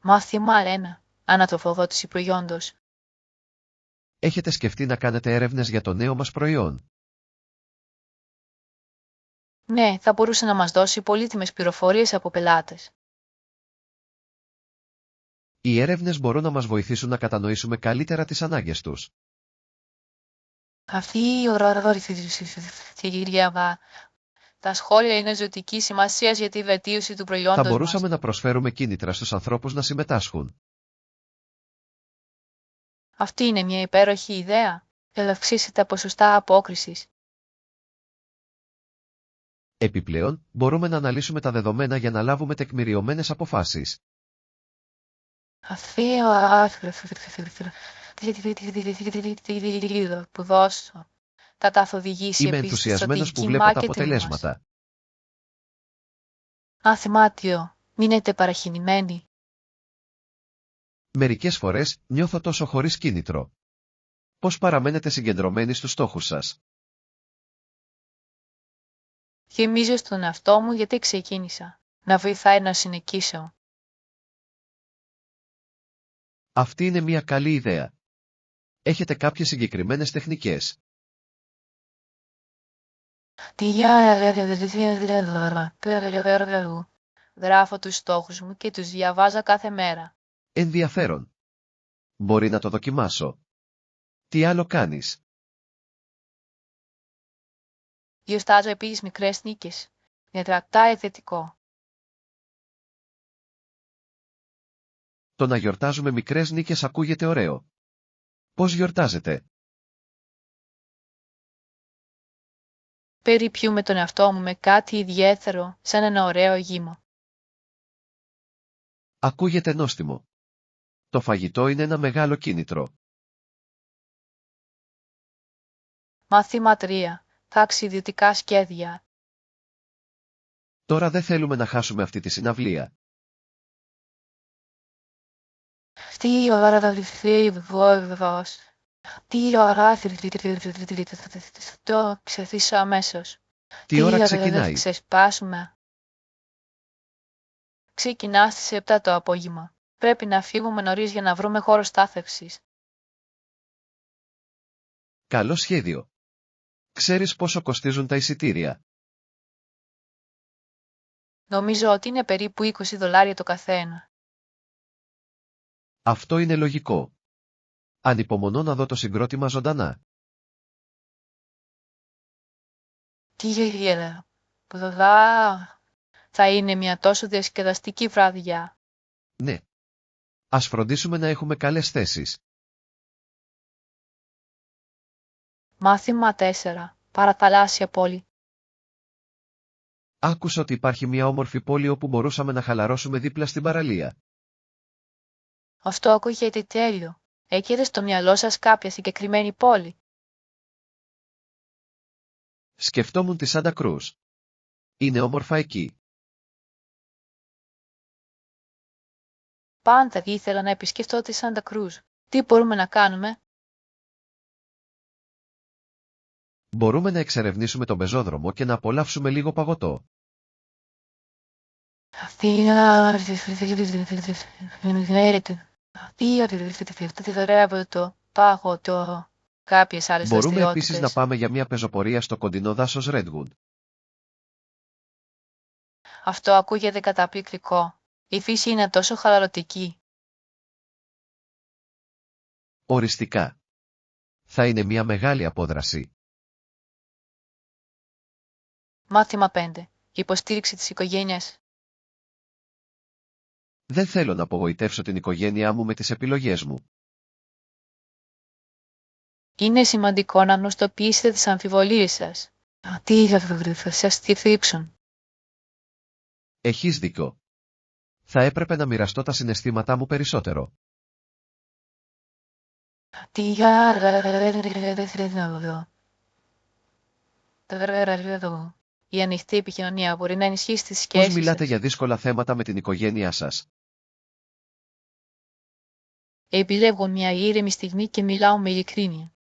Μάθημα 1. Ανατροφοδότηση προϊόντος. Έχετε σκεφτεί να κάνετε έρευνες για το νέο μας προϊόν? Ναι, θα μπορούσε να μας δώσει πολύτιμες πληροφορίες από πελάτες. Οι έρευνες μπορούν να μας βοηθήσουν να κατανοήσουμε καλύτερα τις ανάγκες τους. Αυτή η ώρα τα σχόλια είναι ζωτική σημασία για τη βελτίωση του Θα προϊόντος μας. μπορούσαμε να προσφέρουμε κίνητρα στους ανθρώπους να συμμετάσχουν. Αυτή είναι μια υπέροχη ιδέα. Θα αυξήσει τα ποσοστά απόκρισης. Επιπλέον, μπορούμε να αναλύσουμε τα δεδομένα για να λάβουμε τεκμηριωμένες αποφάσεις. Αυτή η ώρα που δώσω θα τα οδηγήσει Είμαι επίσης στη ενθουσιασμένος που στρατηγική βλέπω τα marketing μας. αποτελέσματα. Αθημάτιο, μείνετε παραχυνημένοι. Μερικές φορές, νιώθω τόσο χωρίς κίνητρο. Πώς παραμένετε συγκεντρωμένοι στους στόχους σας? Θυμίζω στον εαυτό μου γιατί ξεκίνησα. Να βοηθάει να συνεχίσω. Αυτή είναι μια καλή ιδέα. Έχετε κάποιες συγκεκριμένες τεχνικές? Γράφω τους στόχους μου και τους διαβάζω κάθε μέρα. Ενδιαφέρον. Μπορεί να το δοκιμάσω. Τι άλλο κάνεις? Γιορτάζω επίσης μικρές νίκες. Διατρακτάει θετικό. Το να γιορτάζουμε μικρές νίκες ακούγεται ωραίο. Πώς γιορτάζετε? Περιποιούμε τον εαυτό μου με κάτι ιδιαίτερο, σαν ένα ωραίο γήμα. Ακούγεται νόστιμο. Το φαγητό είναι ένα μεγάλο κίνητρο. Μάθημα 3. Ταξιδιωτικά σχέδια. Τώρα δεν θέλουμε να χάσουμε αυτή τη συναυλία. Τι ώρα θα ληφθεί βόηδος. Τι ώρα το ξεθύσω αμέσως. Τι ώρα ώρα ξεκινάει? ξεσπάσουμε. Ξεκινά στις 7 το απόγευμα. Πρέπει να φύγουμε νωρίς για να βρούμε χώρο στάθευσης. Καλό σχέδιο. Ξέρεις πόσο κοστίζουν τα εισιτήρια? Νομίζω ότι είναι περίπου $20 το καθένα. Αυτό είναι λογικό. Ανυπομονώ να δω το συγκρότημα ζωντανά. Τι γέλα. Θα είναι μια τόσο διασκεδαστική βραδιά. Ναι. Ας φροντίσουμε να έχουμε καλές θέσεις. Μάθημα 4. Παραθαλάσσια πόλη. Άκουσα ότι υπάρχει μια όμορφη πόλη όπου μπορούσαμε να χαλαρώσουμε δίπλα στην παραλία. Αυτό ακούγεται τέλειο. Έχετε στο μυαλό σας κάποια συγκεκριμένη πόλη? Σκεφτόμουν τη Σάντα Κρούς. Είναι όμορφα εκεί. Πάντα ήθελα να επισκεφτώ τη Σάντα Κρούζ. Τι μπορούμε να κάνουμε? Μπορούμε να εξερευνήσουμε τον πεζόδρομο και να απολαύσουμε λίγο παγωτό. Το παγωτό. Κάποιες άλλες Μπορούμε επίσης να δραστηριότητες. πάμε για μια πεζοπορία στο κοντινό δάσος Redwood. Αυτό ακούγεται καταπληκτικό. Η φύση είναι τόσο χαλαρωτική. Οριστικά. Θα είναι μια μεγάλη απόδραση. Μάθημα 5. Υποστήριξη της οικογένειας. Δεν θέλω να απογοητεύσω την οικογένειά μου με τις επιλογές μου. Είναι σημαντικό να γνωστοποιήσετε τις αμφιβολίες σας. Τι θα σας στηρίξουν. Έχεις δίκιο. Θα έπρεπε να μοιραστώ τα συναισθήματά μου περισσότερο. Η ανοιχτή επικοινωνία μπορεί να ενισχύσει τις σχέσεις Πώς μιλάτε σας. για δύσκολα θέματα με την οικογένειά σας? Επιλέγω μια ήρεμη στιγμή και μιλάω με ειλικρίνεια.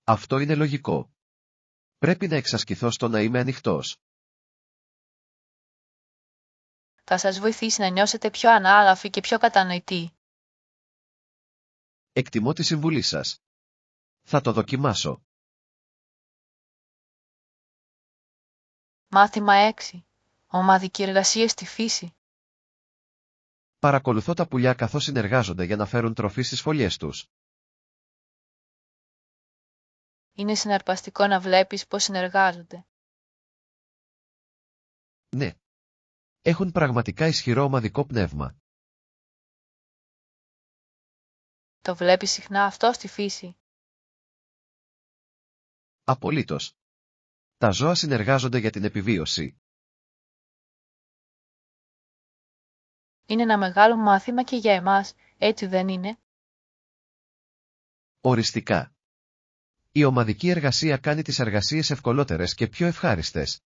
Αυτό είναι λογικό. Πρέπει να εξασκηθώ στο να είμαι ανοιχτός. Θα σας βοηθήσει να νιώσετε πιο ανάλαφοι και πιο κατανοητοί. Εκτιμώ τη συμβουλή σας. Θα το δοκιμάσω. Μάθημα 6. Ομαδική εργασία στη φύση. Παρακολουθώ τα πουλιά καθώς συνεργάζονται για να φέρουν τροφή στις φωλιές τους. Είναι συναρπαστικό να βλέπεις πώς συνεργάζονται. Ναι. Έχουν πραγματικά ισχυρό ομαδικό πνεύμα. Το βλέπεις συχνά αυτό στη φύση. Απολύτως. Τα ζώα συνεργάζονται για την επιβίωση. Είναι ένα μεγάλο μάθημα και για εμάς, έτσι δεν είναι? Οριστικά. Η ομαδική εργασία κάνει τις εργασίες ευκολότερες και πιο ευχάριστες.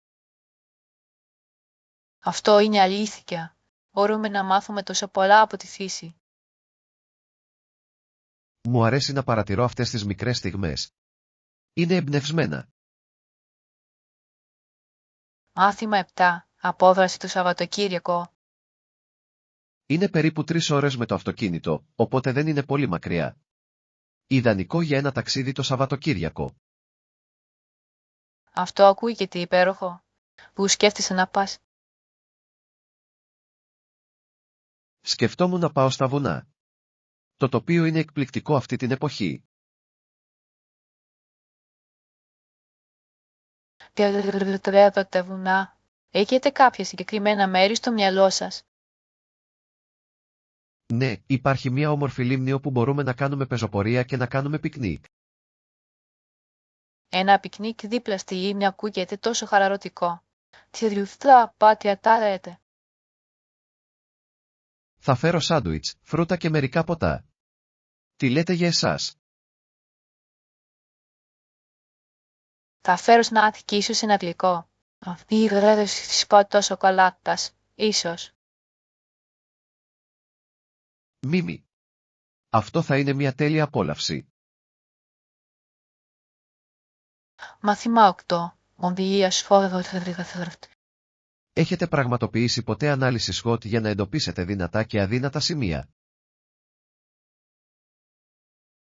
Αυτό είναι αλήθεια. Μπορούμε να μάθουμε τόσο πολλά από τη φύση. Μου αρέσει να παρατηρώ αυτές τις μικρές στιγμές. Είναι εμπνευσμένα. Μάθημα 7. Απόδραση του Σαββατοκύριακο. Είναι περίπου 3 ώρες με το αυτοκίνητο, οπότε δεν είναι πολύ μακριά. Ιδανικό για ένα ταξίδι το Σαββατοκύριακο. Αυτό ακούγεται υπέροχο. Πού σκέφτεσαι να πας? Σκεφτόμουν να πάω στα βουνά. Το τοπίο είναι εκπληκτικό αυτή την εποχή. Τα βουνά. Έχετε κάποια συγκεκριμένα μέρη στο μυαλό σας? Ναι, υπάρχει μια όμορφη λίμνη όπου μπορούμε να κάνουμε πεζοπορία και να κάνουμε πικνίκ. Ένα πικνίκ δίπλα στη λίμνη ακούγεται τόσο χαλαρωτικό. Τι ρουφτά πάτια τα λέτε. Θα φέρω σάντουιτς, φρούτα και μερικά ποτά. Τι λέτε για εσάς? Θα φέρω σνάτ και ίσως ένα γλυκό. Αυτή η γρέδωση της πότος σοκολάτας, ίσως. Μίμη. Αυτό θα είναι μια τέλεια απόλαυση. Μάθημα 8. Μοντιλία σφόρο. Έχετε πραγματοποιήσει ποτέ ανάλυση SWOT για να εντοπίσετε δυνατά και αδύνατα σημεία?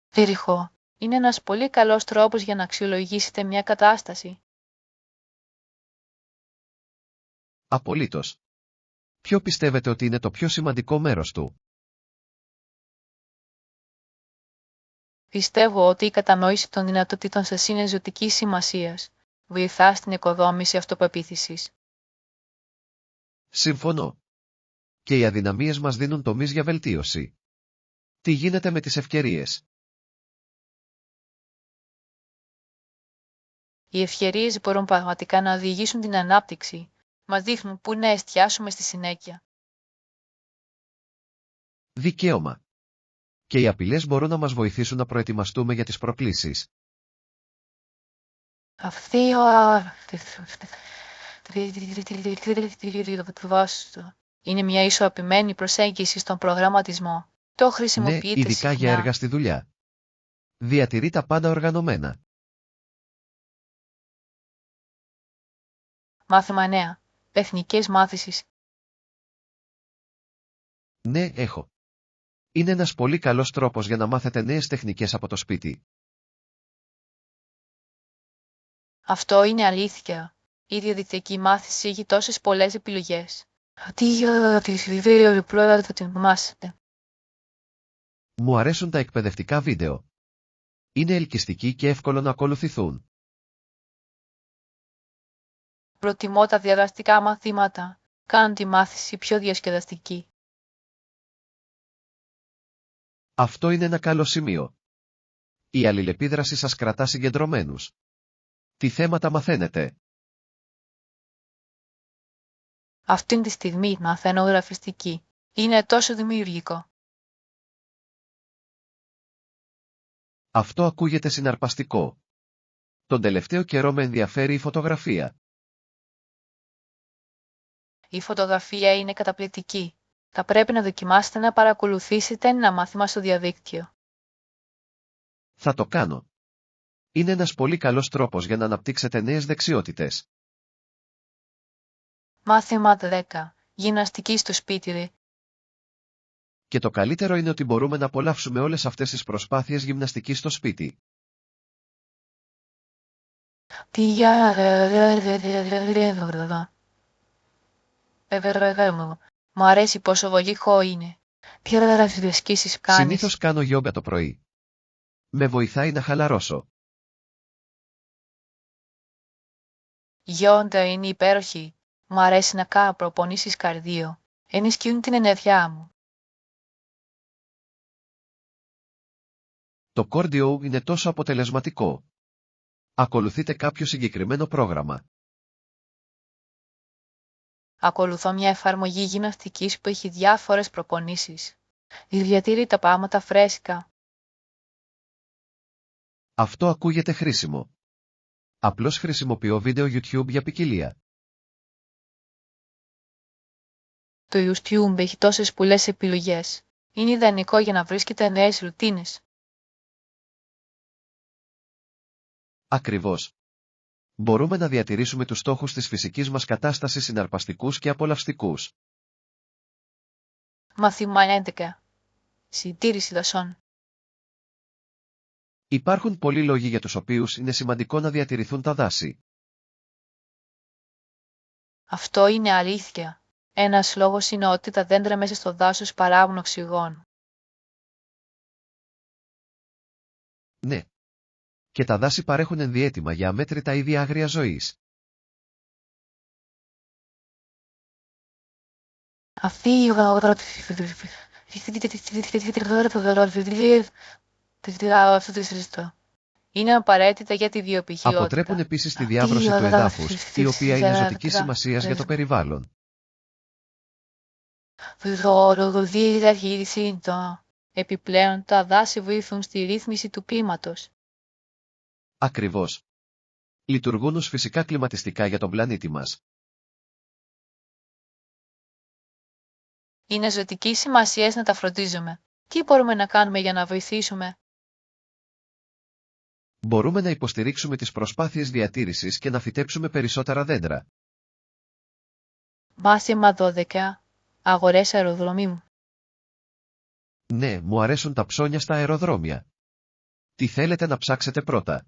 Δίρυχο. Είναι ένας πολύ καλός τρόπος για να αξιολογήσετε μια κατάσταση. Απολύτως. Ποιο πιστεύετε ότι είναι το πιο σημαντικό μέρος του? Πιστεύω ότι η κατανόηση των δυνατοτήτων σας είναι ζωτικής σημασίας. Βοηθά στην οικοδόμηση αυτοπεποίθησης. Συμφωνώ. Και οι αδυναμίες μας δίνουν τομείς για βελτίωση. Τι γίνεται με τις ευκαιρίες? Οι ευκαιρίες μπορούν πραγματικά να οδηγήσουν την ανάπτυξη. Μας δείχνουν πού να εστιάσουμε στη συνέχεια. Δικαίωμα. Και οι απειλές μπορούν να μας βοηθήσουν να προετοιμαστούμε για τις προκλήσεις. Αυτή είναι μια ισορροπημένη προσέγγιση στον προγραμματισμό. Το Ναι, χρησιμοποιείτε ειδικά για συχνά. έργα στη δουλειά. Διατηρεί τα πάντα οργανωμένα. Μάθημα 9. Τεχνικές μάθησης. Ναι, έχω. Είναι ένας πολύ καλός τρόπος για να μάθετε νέες τεχνικές από το σπίτι. Αυτό είναι αλήθεια. Η διαδικτυακή μάθηση έχει τόσες πολλές επιλογές. Μου αρέσουν τα εκπαιδευτικά βίντεο. Είναι ελκυστικοί και εύκολο να ακολουθηθούν. Προτιμώ τα διαδραστικά μαθήματα. Κάνουν τη μάθηση πιο διασκεδαστική. Αυτό είναι ένα καλό σημείο. Η αλληλεπίδραση σας κρατά συγκεντρωμένους. Τι θέματα μαθαίνετε? Αυτή τη στιγμή μαθαίνω γραφιστική. Είναι τόσο δημιουργικό. Αυτό ακούγεται συναρπαστικό. Τον τελευταίο καιρό με ενδιαφέρει η φωτογραφία. Η φωτογραφία είναι καταπληκτική. Θα πρέπει να δοκιμάσετε να παρακολουθήσετε ένα μάθημα στο διαδίκτυο. Θα το κάνω. Είναι ένας πολύ καλός τρόπος για να αναπτύξετε νέες δεξιότητες. Μάθημα 10. γυμναστική στο σπίτι. Και το καλύτερο είναι ότι μπορούμε να απολαύσουμε όλες αυτές τις προσπάθειες γυμναστικής στο σπίτι. Μου αρέσει πόσο βολικό είναι. Τι ωραίες ασκήσεις κάνεις. Συνήθως κάνω γιόγκα το πρωί. Με βοηθάει να χαλαρώσω. Γιόντα είναι υπέροχη. Μου αρέσει να κάνω προπονήσεις καρδίο. Ενισχύουν την ενέργειά μου. Το κόρντιο είναι τόσο αποτελεσματικό. Ακολουθείτε κάποιο συγκεκριμένο πρόγραμμα. Ακολουθώ μια εφαρμογή γυμναστικής που έχει διάφορες προπονήσεις. Διατηρεί τα πράγματα φρέσκα. Αυτό ακούγεται χρήσιμο. Απλώς χρησιμοποιώ βίντεο YouTube για ποικιλία. Το YouTube έχει τόσες πολλές επιλογές. Είναι ιδανικό για να βρίσκετε νέες ρουτίνες. Ακριβώς. Μπορούμε να διατηρήσουμε τους στόχους της φυσικής μας κατάστασης συναρπαστικούς και απολαυστικούς. Μάθημα 11. Συντήρηση δασών. Υπάρχουν πολλοί λόγοι για τους οποίους είναι σημαντικό να διατηρηθούν τα δάση. Αυτό είναι αλήθεια. Ένας λόγος είναι ότι τα δέντρα μέσα στο δάσος παράγουν οξυγόνο. Ναι. Και τα δάση παρέχουν ενδιαίτημα για αμέτρητα είδη άγριας ζωής. Είναι απαραίτητα για τη βιοποικιλότητα. Αποτρέπουν επίσης τη διάβρωση του εδάφους, η οποία είναι ζωτικής σημασίας για το περιβάλλον. Επιπλέον, τα δάση βοηθούν στη ρύθμιση του κλίματος. Ακριβώς. Λειτουργούν ως φυσικά κλιματιστικά για τον πλανήτη μας. Είναι ζωτική σημασία να τα φροντίζουμε. Τι μπορούμε να κάνουμε για να βοηθήσουμε? Μπορούμε να υποστηρίξουμε τις προσπάθειες διατήρησης και να φυτέψουμε περισσότερα δέντρα. Μάθημα 12. Αγορές αεροδρομίου. Ναι, μου αρέσουν τα ψώνια στα αεροδρόμια. Τι θέλετε να ψάξετε πρώτα?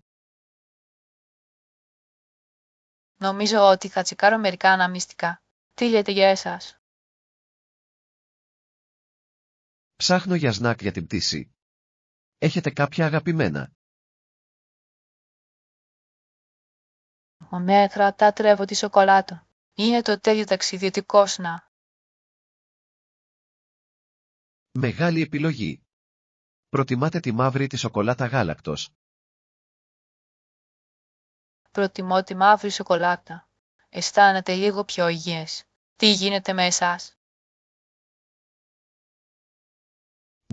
Νομίζω ότι θα τσεκάρω μερικά αναμνηστικά. Τι λέτε για εσάς? Ψάχνω για σνακ για την πτήση. Έχετε κάποια αγαπημένα? Με κρατά τρέβω τη σοκολάτα. Είναι το τέλειο ταξιδιωτικό σνακ. Μεγάλη επιλογή. Προτιμάτε τη μαύρη ή τη σοκολάτα γάλακτος? Προτιμώ τη μαύρη σοκολάτα. Αισθάνεται λίγο πιο υγιές. Τι γίνεται με εσάς?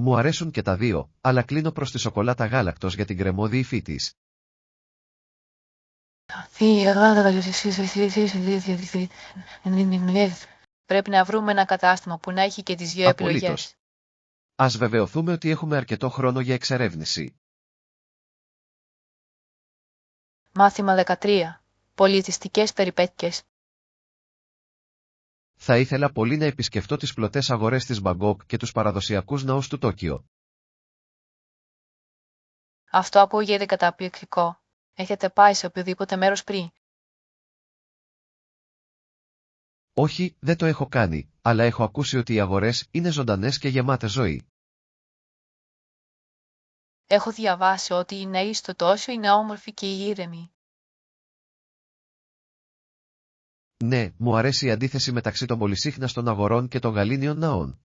Μου αρέσουν και τα δύο, αλλά κλείνω προς τη σοκολάτα γάλακτος για την κρεμώδη υφή της. Πρέπει να βρούμε ένα κατάστημα που να έχει και τις δύο Απολύτως. επιλογές. Ας βεβαιωθούμε ότι έχουμε αρκετό χρόνο για εξερεύνηση. Μάθημα 13. Πολιτιστικές περιπέτειες. Θα ήθελα πολύ να επισκεφτώ τις πλωτές αγορές της Μπαγκόκ και τους παραδοσιακούς ναούς του Τόκιο. Αυτό ακούγεται καταπληκτικό. Έχετε πάει σε οποιοδήποτε μέρος πριν? Όχι, δεν το έχω κάνει, αλλά έχω ακούσει ότι οι αγορές είναι ζωντανές και γεμάτες ζωή. Έχω διαβάσει ότι οι νέοι στο Τόκιο είναι όμορφοι και ήρεμοι. Ναι, μου αρέσει η αντίθεση μεταξύ των πολυσύχναστων αγορών και των γαλήνιων ναών.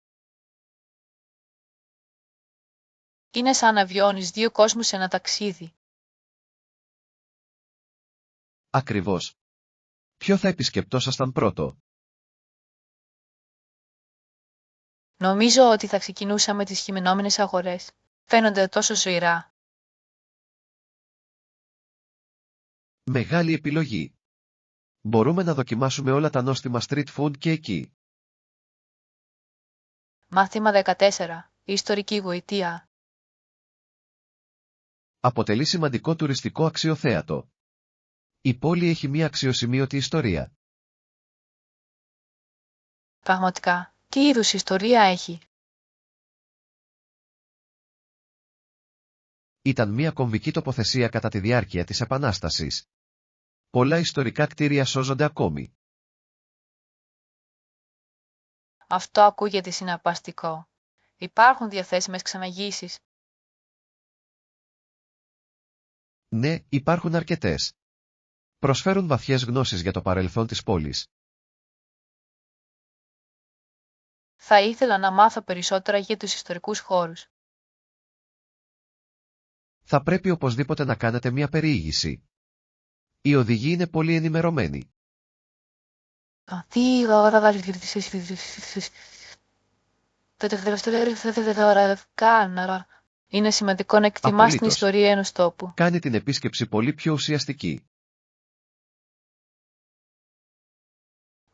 Είναι σαν να βιώνεις δύο κόσμους σε ένα ταξίδι. Ακριβώς. Ποιο θα επισκεπτόσασταν πρώτο? Νομίζω ότι θα ξεκινούσαμε τις χειμενόμενες αγορές. Φαίνονται τόσο ζωηρά. Μεγάλη επιλογή. Μπορούμε να δοκιμάσουμε όλα τα νόστιμα street food και εκεί. Μάθημα 14. Ιστορική γοητεία. Αποτελεί σημαντικό τουριστικό αξιοθέατο. Η πόλη έχει μια αξιοσημείωτη ιστορία. Πραγματικά, τι είδους ιστορία έχει. Ήταν μια κομβική τοποθεσία κατά τη διάρκεια της Επανάστασης. Πολλά ιστορικά κτίρια σώζονται ακόμη. Αυτό ακούγεται συναρπαστικό. Υπάρχουν διαθέσιμες ξαναγήσεις. Ναι, υπάρχουν αρκετές. Προσφέρουν βαθιές γνώσεις για το παρελθόν της πόλης. Θα ήθελα να μάθω περισσότερα για τους ιστορικούς χώρους. Θα πρέπει οπωσδήποτε να κάνετε μια περιήγηση. Οι οδηγοί είναι πολύ ενημερωμένοι. Είναι σημαντικό να εκτιμάς την Απολύτως. ιστορία ενός τόπου. Κάνει την επίσκεψη πολύ πιο ουσιαστική.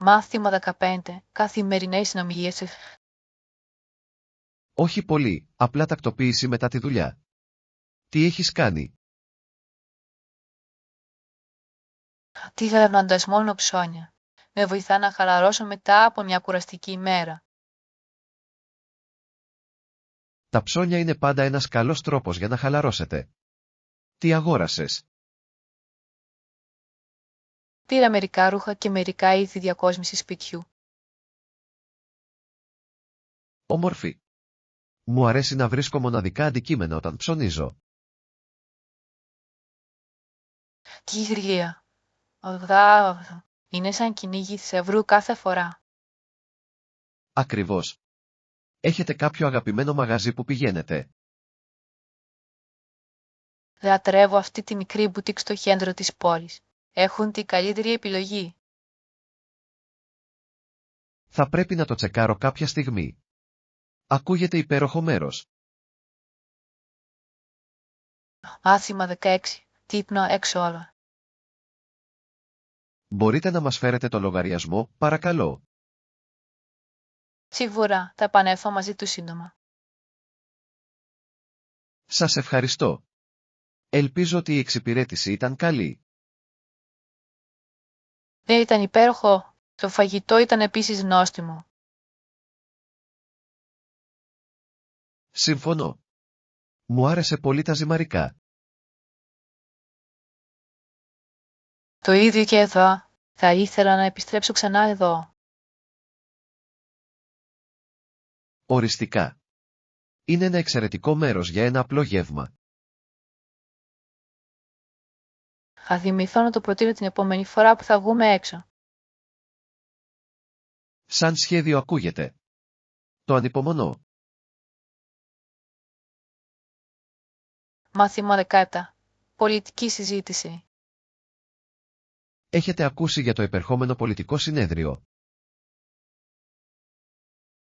Μάθημα 15. Καθημερινές συνομιλίες. Όχι πολύ, απλά τακτοποίηση μετά τη δουλειά. Τι έχεις κάνει? Τι γερνώντας μόνο ψώνια. Με βοηθά να χαλαρώσω μετά από μια κουραστική ημέρα. Τα ψώνια είναι πάντα ένας καλός τρόπος για να χαλαρώσετε. Τι αγόρασες? Πήρα μερικά ρούχα και μερικά είδη διακόσμησης σπιτιού. Όμορφη. Μου αρέσει να βρίσκω μοναδικά αντικείμενα όταν ψωνίζω. Τι γρία. Είναι σαν κυνήγι θησαυρού κάθε φορά. Ακριβώς. Έχετε κάποιο αγαπημένο μαγαζί που πηγαίνετε? Λατρεύω αυτή τη μικρή μπουτίκ στο κέντρο της πόλης. Έχουν την καλύτερη επιλογή. Θα πρέπει να το τσεκάρω κάποια στιγμή. Ακούγεται υπέροχο μέρος. Μάθημα 16. Τύπνο έξω όλα. Μπορείτε να μας φέρετε το λογαριασμό, παρακαλώ? Σίγουρα θα επανέλθω μαζί του σύντομα. Σας ευχαριστώ. Ελπίζω ότι η εξυπηρέτηση ήταν καλή. Δεν ήταν υπέροχο. Το φαγητό ήταν επίσης νόστιμο. Συμφωνώ. Μου άρεσε πολύ τα ζυμαρικά. Το ίδιο και εδώ. Θα ήθελα να επιστρέψω ξανά εδώ. Οριστικά. Είναι ένα εξαιρετικό μέρος για ένα απλό γεύμα. Θα θυμηθώ να το προτείνω την επόμενη φορά που θα βγούμε έξω. Σαν σχέδιο ακούγεται. Το ανυπομονώ. Μάθημα 17. Πολιτική συζήτηση. Έχετε ακούσει για το επερχόμενο πολιτικό συνέδριο?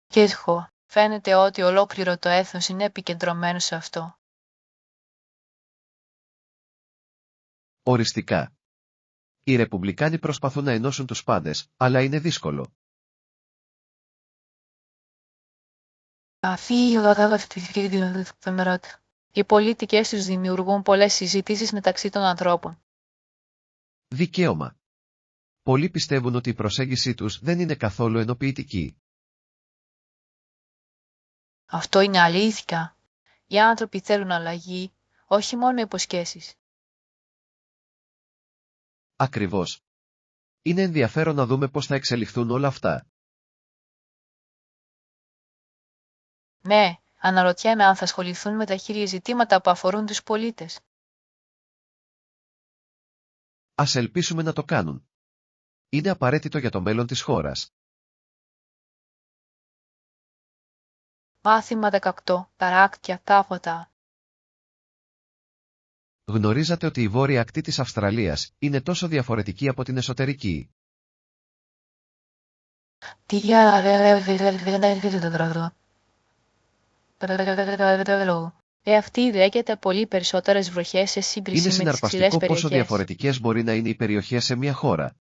Κίσχο, φαίνεται ότι ολόκληρο το έθνος είναι επικεντρωμένο σε αυτό. Οριστικά. Οι Ρεπουμπλικάνοι προσπαθούν να ενώσουν τους πάντες, αλλά είναι δύσκολο. Οι πολίτικες τους δημιουργούν πολλές συζητήσεις μεταξύ των ανθρώπων. Δικαίωμα. Πολλοί πιστεύουν ότι η προσέγγιση τους δεν είναι καθόλου ενοποιητική. Αυτό είναι αλήθεια. Οι άνθρωποι θέλουν αλλαγή, όχι μόνο με υποσχέσεις. Ακριβώς. Είναι ενδιαφέρον να δούμε πώς θα εξελιχθούν όλα αυτά. Ναι, αναρωτιέμαι αν θα ασχοληθούν με τα χίλια ζητήματα που αφορούν τους πολίτες. Ας ελπίσουμε να το κάνουν. Είναι απαραίτητο για το μέλλον της χώρας. Μάθημα 18. Παράκτια τάποτα. Γνωρίζατε ότι η βόρεια ακτή της Αυστραλίας είναι τόσο διαφορετική από την εσωτερική? Αυτή δέχεται πολύ περισσότερες βροχές σε σύγκριση Είναι με τις ξηρές συναρπαστικό πόσο περιοχές. διαφορετικές μπορεί να είναι οι περιοχές σε μια χώρα.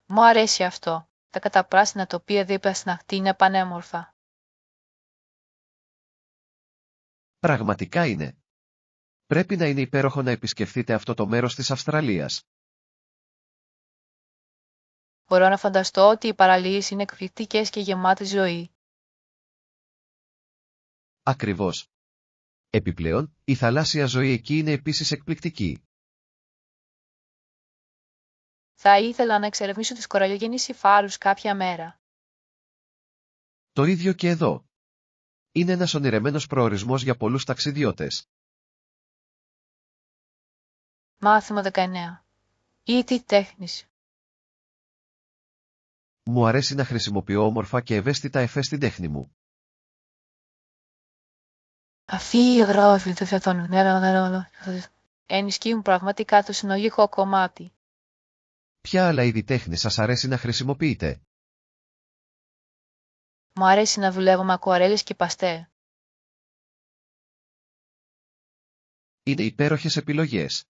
Μου αρέσει αυτό. Τα καταπράσινα τοπία δίπλα στην ακτή είναι πανέμορφα. Πραγματικά είναι. Πρέπει να είναι υπέροχο να επισκεφθείτε αυτό το μέρος της Αυστραλίας. Μπορώ να φανταστώ ότι οι παραλίες είναι εκπληκτικές και γεμάτες ζωή. Ακριβώς. Επιπλέον, η θαλάσσια ζωή εκεί είναι επίσης εκπληκτική. Θα ήθελα να εξερευνήσω τις κοραλιογενείς υφάλους κάποια μέρα. Το ίδιο και εδώ. Είναι ένας ονειρεμένος προορισμός για πολλούς ταξιδιώτες. Μάθημα 19. Ήτη τέχνης. Μου αρέσει να χρησιμοποιώ όμορφα και ευαίσθητα εφέ στην τέχνη μου. Αυτή η γράφη ενισχύουν πραγματικά το συνολικό κομμάτι. Ποια άλλα είδη τέχνης σας αρέσει να χρησιμοποιείτε? Μου αρέσει να δουλεύω με ακουαρέλες και παστέλ. Είναι υπέροχες επιλογές.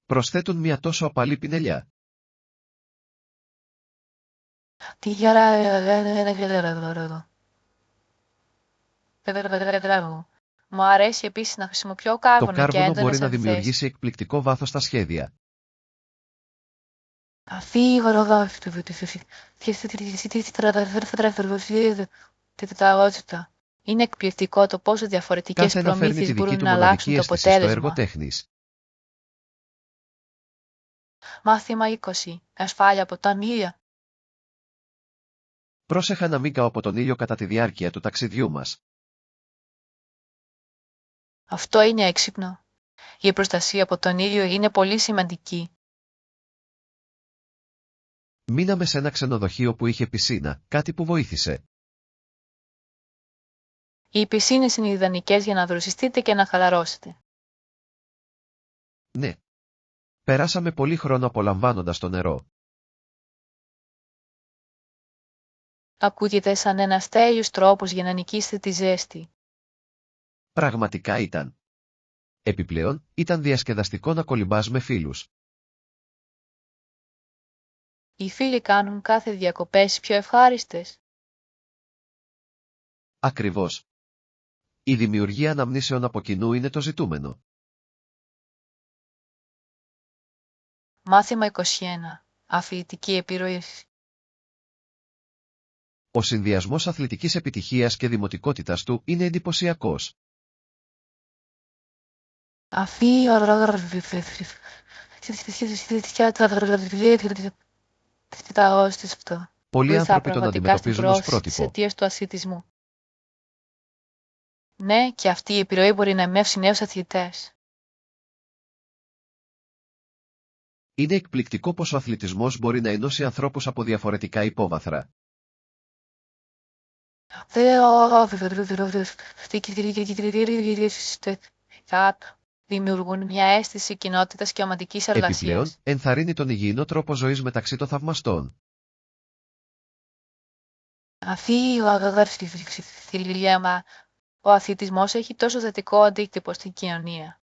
Προσθέτουν μια τόσο απαλή πινελιά. Μου αρέσει επίσης να χρησιμοποιώ Το κάρβουνο και κάρβουνο μπορεί έντονες να ανθές. δημιουργήσει εκπληκτικό βάθος στα σχέδια. Είναι εκπληκτικό το πόσο διαφορετικές Κάθε ένα φέρνει τη προμήθειες δική μπορούν του να μοναδική αλλάξουν το αίσθηση στο έργο αποτέλεσμα. τέχνης. Μάθημα 20. Ασφάλεια από τα μίλια. Πρόσεχα να μην καώ από τον ήλιο κατά τη διάρκεια του ταξιδιού μας. Αυτό είναι έξυπνο. Η προστασία από τον ήλιο είναι πολύ σημαντική. Μείναμε σε ένα ξενοδοχείο που είχε πισίνα, κάτι που βοήθησε. Οι πισίνες είναι ιδανικές για να δροσιστείτε και να χαλαρώσετε. Ναι. Περάσαμε πολύ χρόνο απολαμβάνοντας το νερό. Ακούγεται σαν ένας τέλειος τρόπος για να νικήσετε τη ζέστη. Πραγματικά ήταν. Επιπλέον, ήταν διασκεδαστικό να κολυμπάς με φίλους. Οι φίλοι κάνουν κάθε διακοπές πιο ευχάριστες. Ακριβώς. Η δημιουργία αναμνήσεων από κοινού είναι το ζητούμενο. Μάθημα 21. Αθλητική επιρροή. Ο συνδυασμός αθλητικής επιτυχίας και δημοτικότητας του είναι εντυπωσιακός. Πολλοί άνθρωποι τον αντιμετωπίζουν ως πρότυπο. Εξαιτίας του αθλητισμού. Ναι, και αυτή η επιρροή μπορεί να εμπνεύσει νέους αθλητές. Είναι εκπληκτικό πως ο αθλητισμός μπορεί να ενώσει ανθρώπους από διαφορετικά υπόβαθρα. Δημιουργούν μια αίσθηση κοινότητας και ομαδικής εργασίας. Επιπλέον, ενθαρρύνει τον υγιεινό τρόπο ζωής μεταξύ των θαυμαστών. Ο αθλητισμός έχει τόσο θετικό αντίκτυπο στην κοινωνία.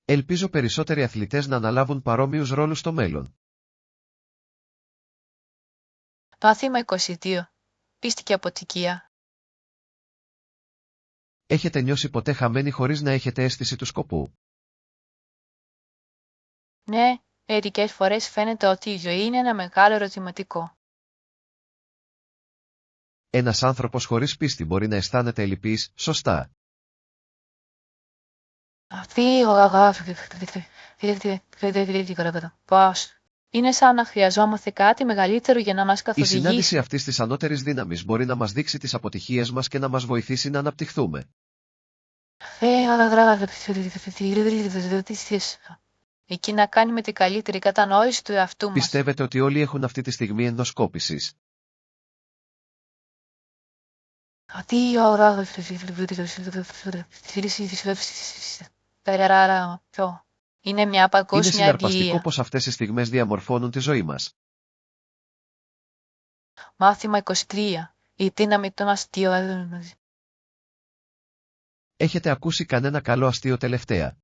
Ελπίζω περισσότεροι αθλητές να αναλάβουν παρόμοιους ρόλους στο μέλλον. Μάθημα 22. Πίστη και αποτυχία. Έχετε νιώσει ποτέ χαμένοι χωρίς να έχετε αίσθηση του σκοπού? Ναι, μερικές φορές φαίνεται ότι η ζωή είναι ένα μεγάλο ερωτηματικό. Ένας άνθρωπος χωρίς πίστη μπορεί να αισθάνεται ελλειπής, σωστά. Πώς. Είναι σαν να χρειαζόμαστε κάτι μεγαλύτερο για να μας Η καθοδηγήσει. συνάντηση αυτής της ανώτερης δύναμης μπορεί να μας δείξει τις αποτυχίες μας και να μας βοηθήσει να αναπτυχθούμε. Εκεί να κάνει με την καλύτερη κατανόηση του εαυτού μας. Πιστεύετε ότι όλοι έχουν αυτή τη στιγμή ενδοσκόπησης? Είναι μια Είναι παγκόσμια συναρπαστικό εμπειρία. πως αυτές οι στιγμές διαμορφώνουν τη ζωή μας. Μάθημα 23. Η δύναμη των αστείων. Έχετε ακούσει κανένα καλό αστείο τελευταία?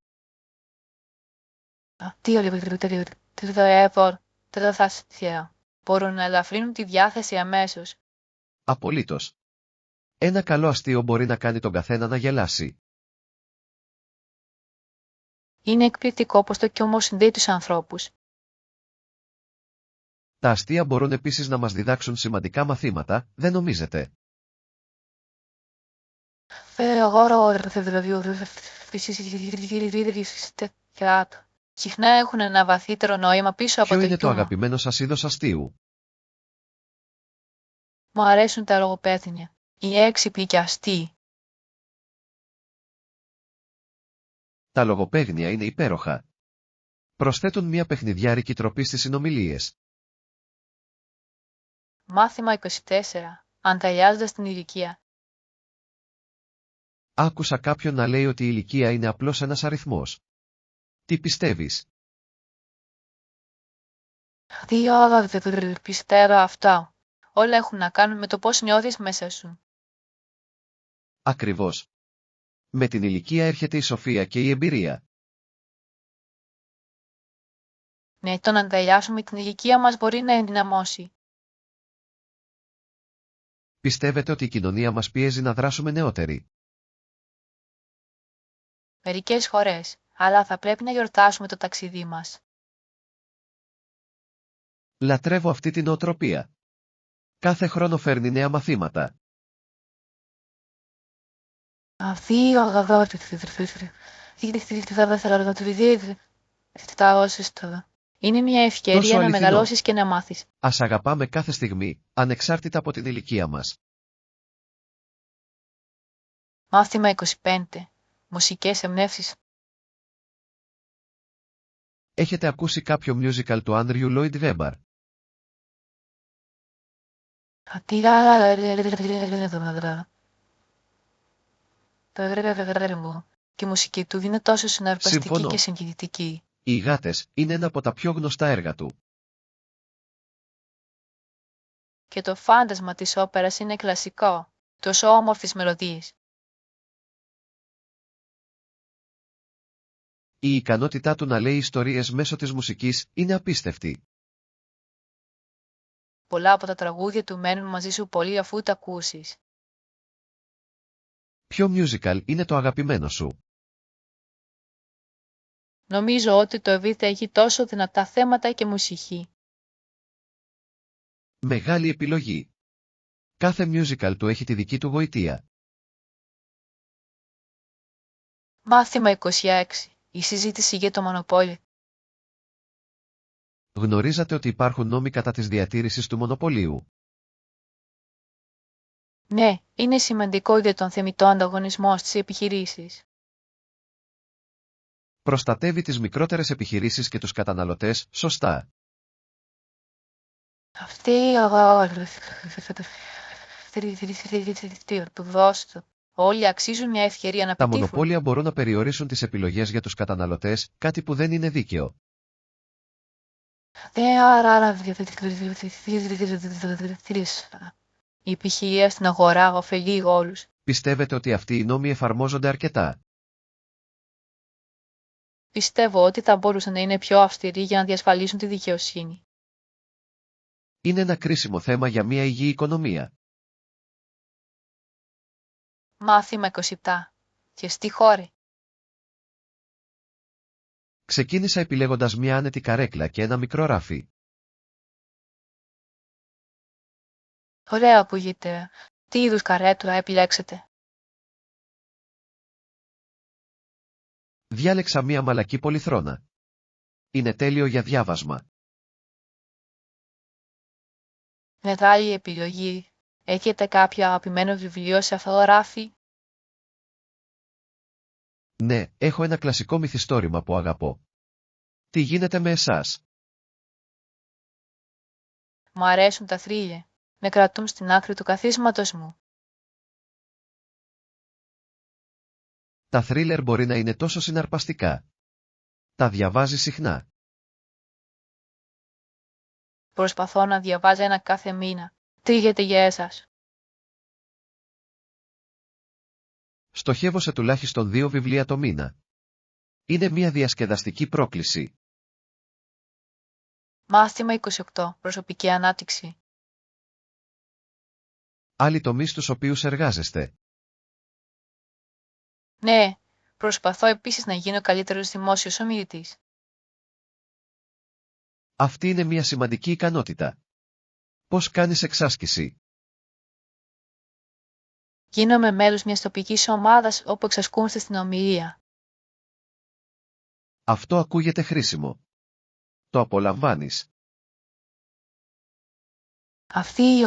Μπορούν να ελαφρύνουν τη διάθεση αμέσως. Απολύτως. Ένα καλό αστείο μπορεί να κάνει τον καθένα να γελάσει. Είναι εκπληκτικό πως το χιούμορ συνδέει τους ανθρώπους. Τα αστεία μπορούν επίσης να μας διδάξουν σημαντικά μαθήματα, δεν νομίζετε? Συχνά έχουν ένα βαθύτερο νόημα πίσω από Ποιο το είναι το χιούμορ. αγαπημένο σας είδος αστείου? Μου αρέσουν τα λογοπαίγνια. Οι έξυπνοι και αστείοι. Τα λογοπαίγνια είναι υπέροχα. Προσθέτουν μια παιχνιδιάρικη τροπή στις συνομιλίες. Μάθημα 24. Αγκαλιάζοντας την ηλικία. Άκουσα κάποιον να λέει ότι η ηλικία είναι απλώς ένας αριθμός. Τι πιστεύεις? Πιστεύω αυτά. Όλα έχουν να κάνουν με το πώς νιώθεις μέσα σου. Ακριβώς. Με την ηλικία έρχεται η σοφία και η εμπειρία. Ναι, το να αγκαλιάσουμε την ηλικία μας μπορεί να ενδυναμώσει. Πιστεύετε ότι η κοινωνία μας πιέζει να δράσουμε νεότεροι? Μερικές φορές, αλλά θα πρέπει να γιορτάσουμε το ταξίδι μας. Λατρεύω αυτή την νοοτροπία. Κάθε χρόνο φέρνει νέα μαθήματα. Είναι μια ευκαιρία Τόσο να αληθινό. μεγαλώσεις και να μάθεις. Ας αγαπάμε κάθε στιγμή, ανεξάρτητα από την ηλικία μας. Μάθημα 25. Μουσικές εμπνεύσεις. Έχετε ακούσει κάποιο musical του Άντριου Λόιντ Βέμπαρ? Και η μουσική του είναι τόσο συναρπαστική Συμφωνώ. και συγκινητική. Οι γάτες είναι ένα από τα πιο γνωστά έργα του. Και το φάντασμα της όπερας είναι κλασικό, τόσο όμορφες μελωδίες. Η ικανότητά του να λέει ιστορίες μέσω της μουσικής είναι απίστευτη. Πολλά από τα τραγούδια του μένουν μαζί σου πολύ αφού τα ακούσεις. Ποιο musical είναι το αγαπημένο σου? Νομίζω ότι το Εβίτα έχει τόσο δυνατά θέματα και μουσική. Μεγάλη επιλογή. Κάθε musical του έχει τη δική του γοητεία. Μάθημα 26. Η συζήτηση για το μονοπόλιο. Γνωρίζατε ότι υπάρχουν νόμοι κατά της διατήρησης του μονοπωλίου? Ναι, είναι σημαντικό για τον θεμιτό ανταγωνισμό στις επιχειρήσεις. Προστατεύει τις μικρότερες επιχειρήσεις και τους καταναλωτές, σωστά. Αυτή η αγάπη του δώστο. Όλοι αξίζουν μια ευκαιρία να Τα πετύχουν. μονοπόλια μπορούν να περιορίσουν τις επιλογές για τους καταναλωτές, κάτι που δεν είναι δίκαιο. Η επιχειρία στην αγορά ωφελεί όλους. Πιστεύετε ότι αυτοί οι νόμοι εφαρμόζονται αρκετά? Πιστεύω ότι θα μπορούσαν να είναι πιο αυστηροί για να διασφαλίσουν τη δικαιοσύνη. Είναι ένα κρίσιμο θέμα για μια υγιή οικονομία. Μάθημα 27. Και στη χώρα. Ξεκίνησα επιλέγοντας μια άνετη καρέκλα και ένα μικρό ράφι. Ωραία ακούγεται. Τι είδους καρέτουρα επιλέξετε? Διάλεξα μια μαλακή πολυθρόνα. Είναι τέλειο για διάβασμα. Μεγάλη επιλογή. Έχετε κάποιο αγαπημένο βιβλίο σε αυτό το ράφι? Ναι, έχω ένα κλασικό μυθιστόρημα που αγαπώ. Τι γίνεται με εσάς? Μου αρέσουν τα θρύλια. Με κρατούν στην άκρη του καθίσματος μου. Τα θρίλερ μπορεί να είναι τόσο συναρπαστικά. Τα διαβάζει συχνά. Προσπαθώ να διαβάζω ένα κάθε μήνα. Τι γίνεται για εσάς? Στοχεύω σε τουλάχιστον 2 βιβλία το μήνα. Είναι μια διασκεδαστική πρόκληση. Μάθημα 28. Προσωπική ανάπτυξη. Άλλοι τομείς στους οποίους εργάζεστε. Ναι, προσπαθώ επίσης να γίνω καλύτερος δημόσιος ομιλητής. Αυτή είναι μια σημαντική ικανότητα. Πώς κάνεις εξάσκηση? Γίνομαι μέλος μιας τοπικής ομάδας όπου εξασκούμαστε στην ομιλία. Αυτό ακούγεται χρήσιμο. Το απολαμβάνεις. Αυτή η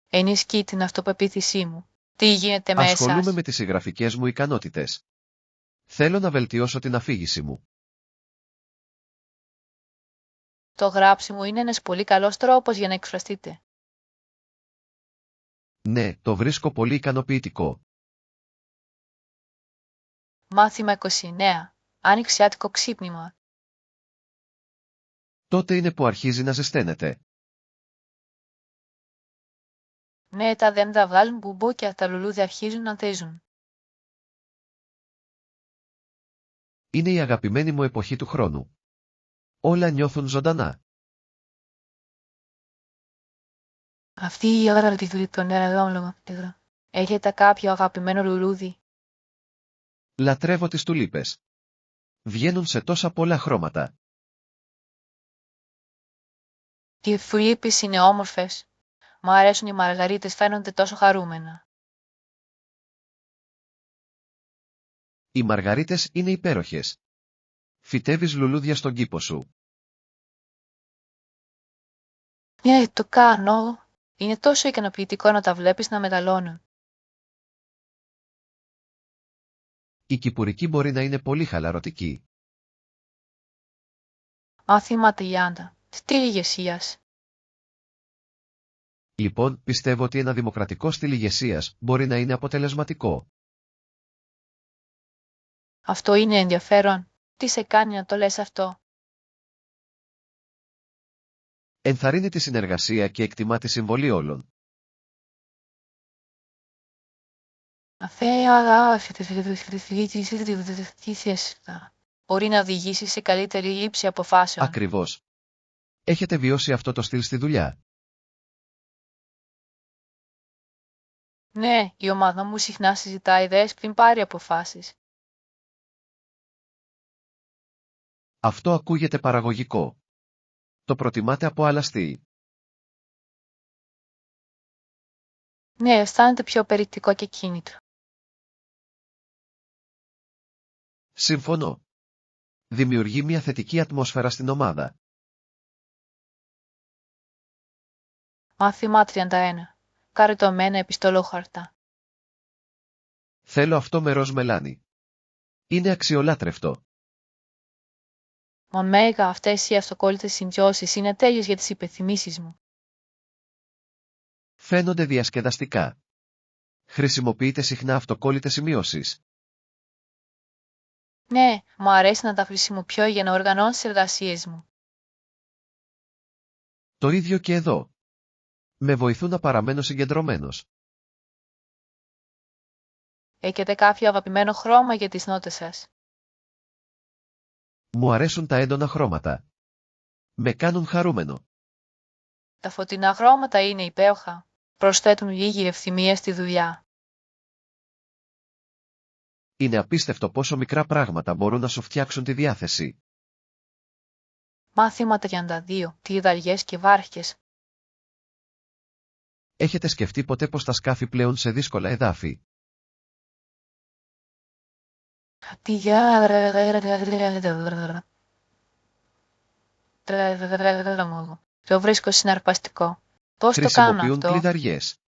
ενισχύει την αυτοπεποίθησή μου. Τι γίνεται με Ασχολούμαι εσάς? με τις συγγραφικές μου ικανότητες. Θέλω να βελτιώσω την αφήγηση μου. Το γράψιμο είναι ένας πολύ καλός τρόπος για να εκφραστείτε. Ναι, το βρίσκω πολύ ικανοποιητικό. Μάθημα 29. Ανοιξιάτικο ξύπνημα. Τότε είναι που αρχίζει να ζεσταίνεται. Ναι, τα δέντρα βγάζουν μπουμπούκια, τα λουλούδια αρχίζουν να θίζουν. Είναι η αγαπημένη μου εποχή του χρόνου. Όλα νιώθουν ζωντανά. Αυτή η ώρα των εργόλογων. Έχετε κάποιο αγαπημένο λουλούδι? Λατρεύω τις τουλίπες. Βγαίνουν σε τόσα πολλά χρώματα. Οι τουλίπες είναι όμορφες. Μου αρέσουν οι μαργαρίτες, φαίνονται τόσο χαρούμενα. Οι μαργαρίτες είναι υπέροχες. Φυτεύεις λουλούδια στον κήπο σου. Ναι, το κάνω. Είναι τόσο ικανοποιητικό να τα βλέπεις να μεταλλώνουν. Η κυπουρική μπορεί να είναι πολύ χαλαρωτική. Μάθημα 30. Στυλ ηγεσίας. Λοιπόν, πιστεύω ότι ένα δημοκρατικό στυλ ηγεσίας μπορεί να είναι αποτελεσματικό. Αυτό είναι ενδιαφέρον. Τι σε κάνει να το λες αυτό? Ενθαρρύνει τη συνεργασία και εκτιμά τη συμβολή όλων. Μπορεί να οδηγήσει σε καλύτερη λήψη αποφάσεων. Ακριβώς. Έχετε βιώσει αυτό το στυλ στη δουλειά? Ναι, η ομάδα μου συχνά συζητά ιδέες πριν πάρει αποφάσεις. Αυτό ακούγεται παραγωγικό. Το προτιμάτε από άλλα στυλ? Ναι, αισθάνεται πιο περιεκτικό και κίνητρο. Συμφωνώ. Δημιουργεί μια θετική ατμόσφαιρα στην ομάδα. Μάθημα 31. Καριτωμένα επιστολόχαρτα. Θέλω αυτό με ροζ μελάνι. Είναι αξιολάτρευτο. Μα μέγα αυτές οι αυτοκόλλητες συμπιώσεις είναι τέλειες για τις υπενθυμίσεις μου. Φαίνονται διασκεδαστικά. Χρησιμοποιείτε συχνά αυτοκόλλητες σημειώσεις. Ναι, μου αρέσει να τα χρησιμοποιώ για να οργανώσω τις εργασίες μου. Το ίδιο και εδώ. Με βοηθούν να παραμένω συγκεντρωμένος. Έχετε κάποιο αγαπημένο χρώμα για τις νότες σας? Μου αρέσουν τα έντονα χρώματα. Με κάνουν χαρούμενο. Τα φωτεινά χρώματα είναι υπέροχα. Προσθέτουν λίγη ευθυμία στη δουλειά. Είναι απίστευτο πόσο μικρά πράγματα μπορούν να σου φτιάξουν τη διάθεση. Μάθημα 32. Τυρδαριές και βάρχες. Έχετε σκεφτεί ποτέ πως τα σκάφη πλέουν σε δύσκολα εδάφη? Το βρίσκω συναρπαστικό. Πώς το κάνω Χρησιμοποιούν αυτό? κλειδαριές.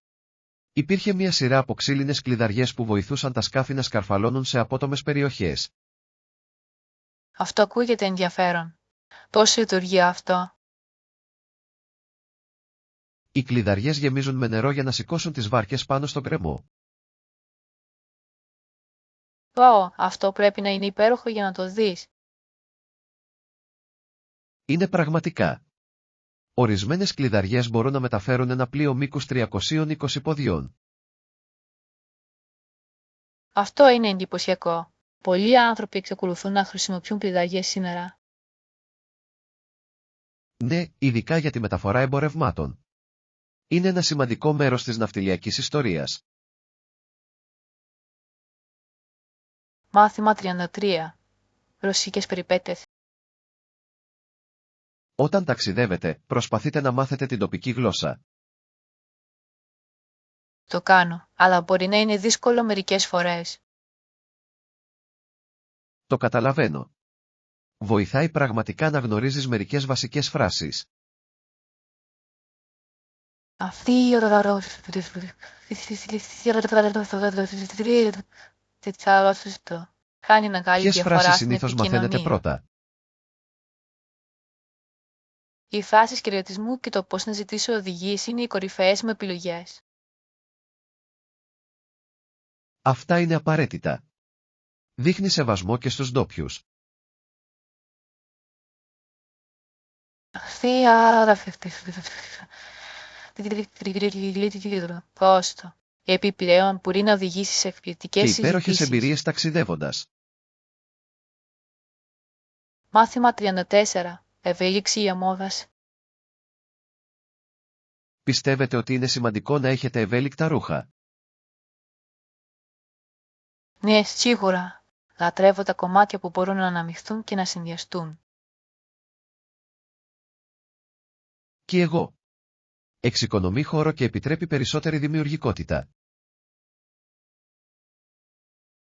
Υπήρχε μια σειρά από ξύλινες κλειδαριές που βοηθούσαν τα σκάφη να σκαρφαλώνουν σε απότομες περιοχές. Αυτό ακούγεται ενδιαφέρον. Πώς λειτουργεί αυτό? Οι κλειδαριές γεμίζουν με νερό για να σηκώσουν τις βάρκες πάνω στον κρεμό. Αυτό πρέπει να είναι υπέροχο για να το δεις. Είναι πραγματικά. Ορισμένες κλειδαριές μπορούν να μεταφέρουν ένα πλοίο μήκους 320 ποδιών. Αυτό είναι εντυπωσιακό. Πολλοί άνθρωποι εξακολουθούν να χρησιμοποιούν κλειδαριές σήμερα. Ναι, ειδικά για τη μεταφορά εμπορευμάτων. Είναι ένα σημαντικό μέρος της ναυτιλιακής ιστορίας. Μάθημα 33. Ρωσικές περιπέτειες. Όταν ταξιδεύετε, προσπαθείτε να μάθετε την τοπική γλώσσα. Το κάνω, αλλά μπορεί να είναι δύσκολο μερικές φορές. Το καταλαβαίνω. Βοηθάει πραγματικά να γνωρίζεις μερικές βασικές φράσεις. Αυτή η κάνει μεγάλη Ποιες φράσεις διαφορά στην συνήθως μαθαίνετε επικοινωνία. πρώτα? Οι φράσεις κυριοτισμού και το πώς να ζητήσω οδηγίες είναι οι κορυφαίες μου επιλογές. Αυτά είναι απαραίτητα. Δείχνει σεβασμό και στους ντόπιους. Κόστο. Επιπλέον μπορεί να οδηγήσει σε Και εκπληκτικές υπέροχες συζητήσεις. εμπειρίες ταξιδεύοντας. Μάθημα 34. Ευέλιξη μόδας. Πιστεύετε ότι είναι σημαντικό να έχετε ευέλικτα ρούχα? Ναι, σίγουρα. Λατρεύω τα κομμάτια που μπορούν να αναμειχθούν και να συνδυαστούν. Και εγώ. Εξοικονομεί χώρο και επιτρέπει περισσότερη δημιουργικότητα.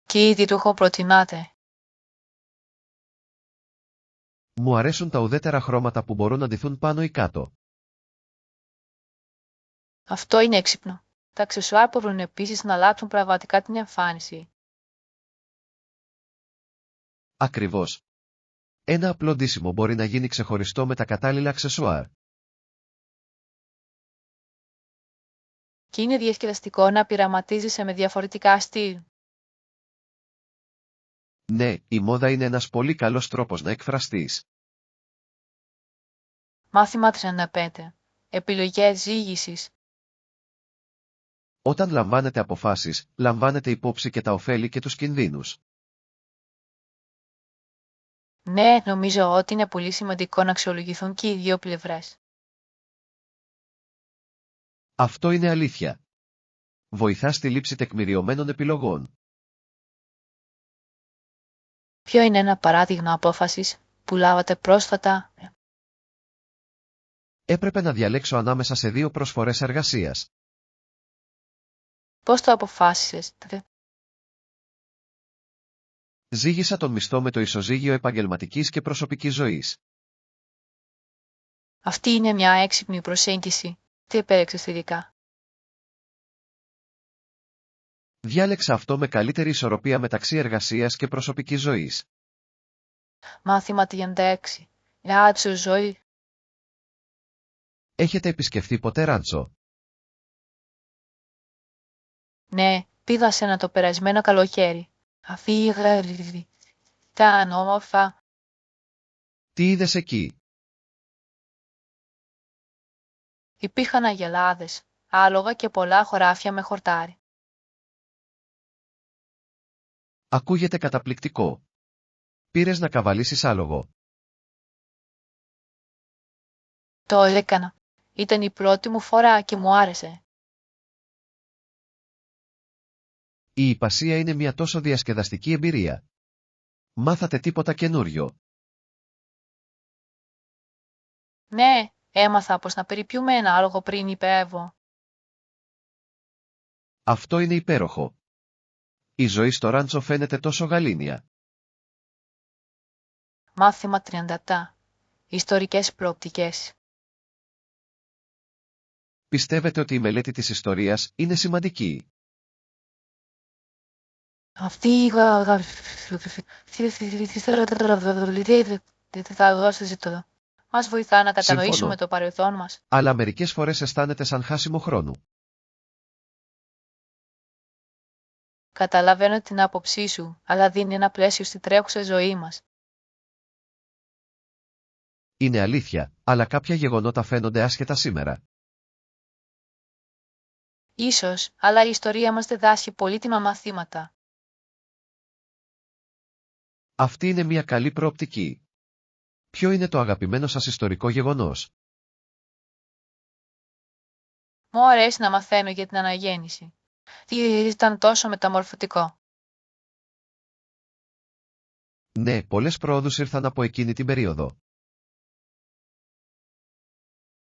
Και ήδη ρούχο προτιμάτε. Μου αρέσουν τα ουδέτερα χρώματα που μπορούν να ντυθούν πάνω ή κάτω. Αυτό είναι έξυπνο. Τα αξεσουάρ μπορούν επίσης να αλλάξουν πραγματικά την εμφάνιση. Ακριβώς. Ένα απλό ντύσιμο μπορεί να γίνει ξεχωριστό με τα κατάλληλα αξεσουάρ. Και είναι διασκεδαστικό να πειραματίζεσαι με διαφορετικά στυλ. Ναι, η μόδα είναι ένας πολύ καλός τρόπος να εκφραστείς. Μάθημα 35. Επιλογές ζήγησης. Όταν λαμβάνετε αποφάσεις, λαμβάνετε υπόψη και τα ωφέλη και τους κινδύνους. Ναι, νομίζω ότι είναι πολύ σημαντικό να αξιολογηθούν και οι δύο πλευρές. Αυτό είναι αλήθεια. Βοηθά στη λήψη τεκμηριωμένων επιλογών. Ποιο είναι ένα παράδειγμα απόφασης που λάβατε πρόσφατα? Έπρεπε να διαλέξω ανάμεσα σε δύο προσφορές εργασίας. Πώς το αποφάσισες? Ζύγισα τον μισθό με το ισοζύγιο επαγγελματικής και προσωπικής ζωής. Αυτή είναι μια έξυπνη προσέγγιση. Τι επέλεξες τελικά? Διάλεξα αυτό με καλύτερη ισορροπία μεταξύ εργασίας και προσωπικής ζωής. Μάθημα 36. Ράτσο ζωή. Έχετε επισκεφθεί ποτέ ράντσο? Ναι, πήγα σε ένα το περασμένο καλοκαίρι. Αφήγα τα όμορφα. Τι είδες εκεί? Υπήρχαν αγελάδες, άλογα και πολλά χωράφια με χορτάρι. Ακούγεται καταπληκτικό. Πήρες να καβαλήσεις άλογο? Το έκανα. Ήταν η πρώτη μου φορά και μου άρεσε. Η ιππασία είναι μια τόσο διασκεδαστική εμπειρία. Μάθατε τίποτα καινούριο? Ναι, έμαθα πως να περιποιούμε ένα άλογο πριν υπέβω. Αυτό είναι υπέροχο. Η ζωή στο ράντσο φαίνεται τόσο γαλήνια. Μάθημα 37. Ιστορικές προοπτικές. Πιστεύετε ότι η μελέτη της ιστορίας είναι σημαντική? Αυτή η μας βοηθά να κατανοήσουμε Συμφωνώ. το παρελθόν μας. Αλλά μερικές φορές αισθάνεται σαν χάσιμο χρόνου. Καταλαβαίνω την άποψή σου, αλλά δίνει ένα πλαίσιο στη τρέχουσα ζωή μας. Είναι αλήθεια, αλλά κάποια γεγονότα φαίνονται άσχετα σήμερα. Ίσως, αλλά η ιστορία μας διδάσκει πολύτιμα μαθήματα. Αυτή είναι μια καλή προοπτική. Ποιο είναι το αγαπημένο σας ιστορικό γεγονός? Μου αρέσει να μαθαίνω για την αναγέννηση. Τι ήταν τόσο μεταμορφωτικό. Ναι, πολλές πρόοδους ήρθαν από εκείνη την περίοδο.